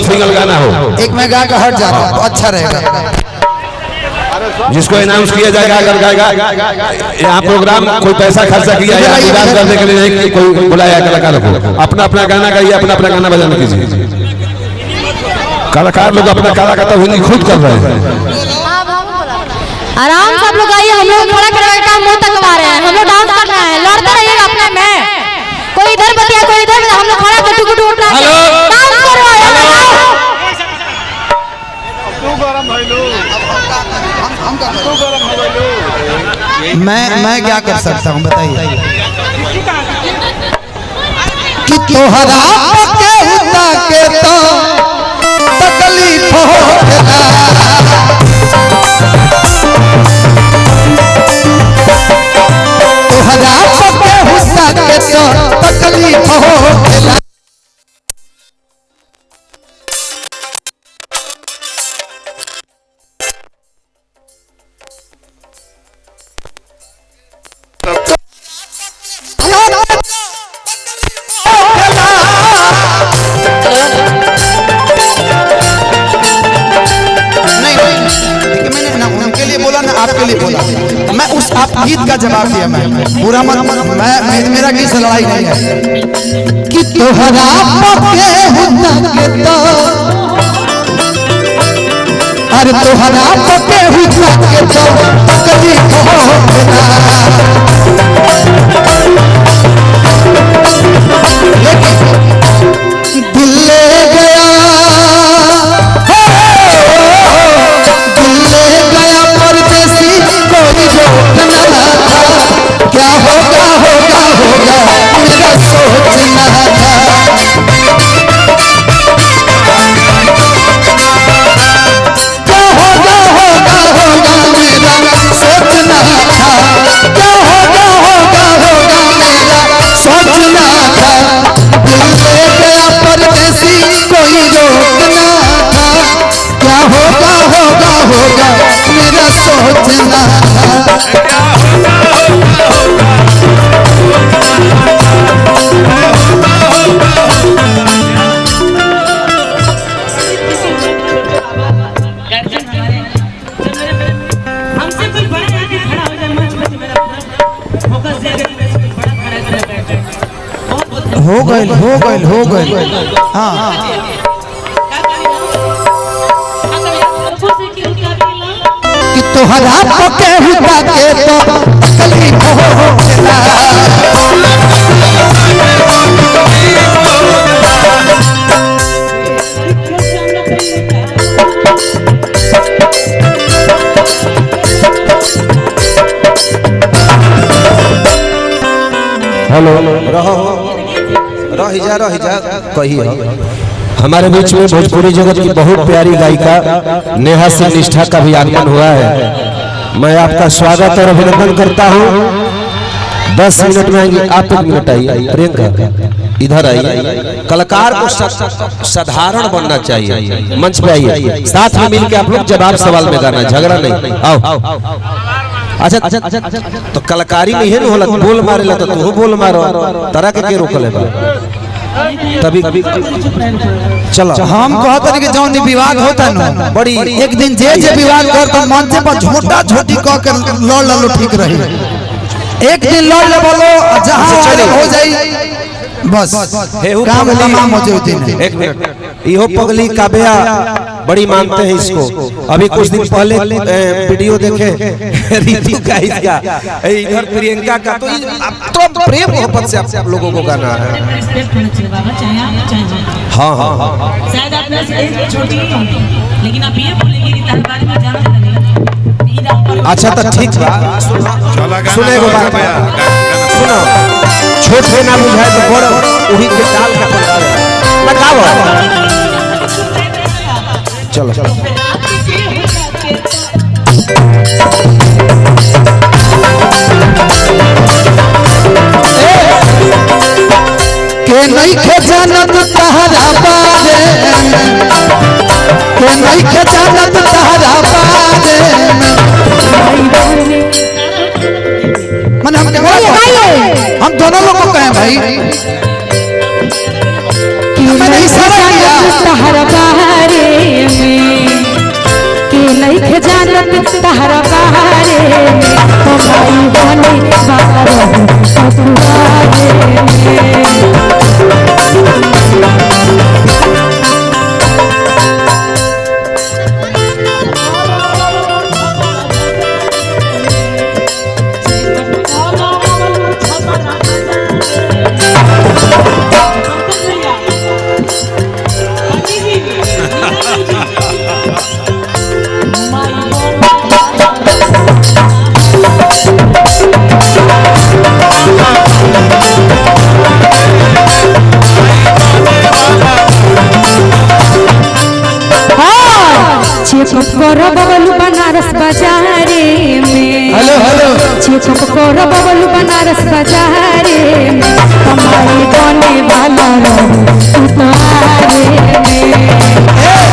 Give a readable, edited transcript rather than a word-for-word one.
Single गाना हो, एक में गा के हट जा रहा तो अच्छा रहेगा। जिसको अनाउंस किया जाएगा अगर गाएगा, यहाँ प्रोग्राम कोई पैसा खर्चा किया या डांस करने के लिए नहीं, कोई बुलाया कलाकार को अपना अपना गाना गाइए, अपना अपना गाना बजाना कीजिए। कलाकार लोग अपना कला का तो खुद कर रहे हैं। आराम से आप लोग आइए, हम लोग खड़ा करके काम मुंह तक कमा रहे हैं, हम लोग डांस कर रहे हैं, लड़ते रहिएगा अपने में, कोई इधर बतिया कोई इधर, हम लोग खड़ा करके टुकु टुकु डांस कर रहे हैं। मैं क्या कर सकता हूँ बताइए कि तोहरा के हुता के तो तकलीफ होखेला तोहरा के हुता के तो तकलीफ होखेला आपके लिए बोला मैं उस आप गीत का जवाब दिया मैं पूरा मत मैं मेरा किसी से लड़ाई नहीं है कि तोहरा पके हुता के तो अरे तोहरा पके हुता के तो तकलीफ होखेला दिल ले गया क्या होगा होगा होगा मेरा सोचना था क्या होगा होगा होगा मेरा सोचना था क्या होगा होगा होगा मेरा सोचना था दिल ले गया परदेसी कोई रोकना था क्या होगा होगा होगा मेरा सोचना था हो गए हाँ कि तोहरा पके हुता के तो तकलीफ होखेला हेलो रही जा कहिए हमारे बीच में भोजपुरी जगत की बहुत प्यारी गायिका नेहा सिंह निष्ठा का भी आगमन हुआ है। मैं आपका स्वागत और अभिनंदन करता हूं। 10 मिनट में आएंगे आप 1 मिनट आइए प्रियंका इधर आइए। कलाकार को साधारण बनना चाहिए, मंच पे आइए, साथ में मिलकर आप लोग जवाब सवाल में गाना, झगड़ा नहीं। आओ अच्छा तो कलाकारी नहीं है ना होला बोल मारे ला तो तू बोल मारो तरह के रोकले बा तभी चलो हम कहते कि जौन विवाद होता न बड़ी एक दिन जे विवाद करता मंच पर झोटा झोटी कह के लड़ लो ठीक रही एक दिन लड़ ले बोलो जहां हो जाई बस काम तमाम हो जाए। 1 मिनट इहो पगली काव्या बड़ी मानते हैं इसको। अभी कुछ दिन पहले वीडियो देखे रीतू का इसका इधर प्रियंका का तो प्रेम मोहब्बत से आप लोगों को गाना है। हाँ शायद आप में से छोटी नहीं होगी लेकिन आप ये बोलेंगे कि तलवार में जाना नहीं। अच्छा तो ठीक बा सुने को बात सुनो छोटे ना बुझाए तो बड़ वही के डाल का लगाओ चलो के नहीं खे जानत तहरा बारे के नहीं खे जानत तहरा बारे मन हम दोनों लोग को कहें भाई नहीं तहरा बारे में के नहीं खे जानत तहरा बारे में तो भाई बने बारे चेकअप करो बबलू बनारस बाजारे में कमाई बने वाला रहो तू तारे में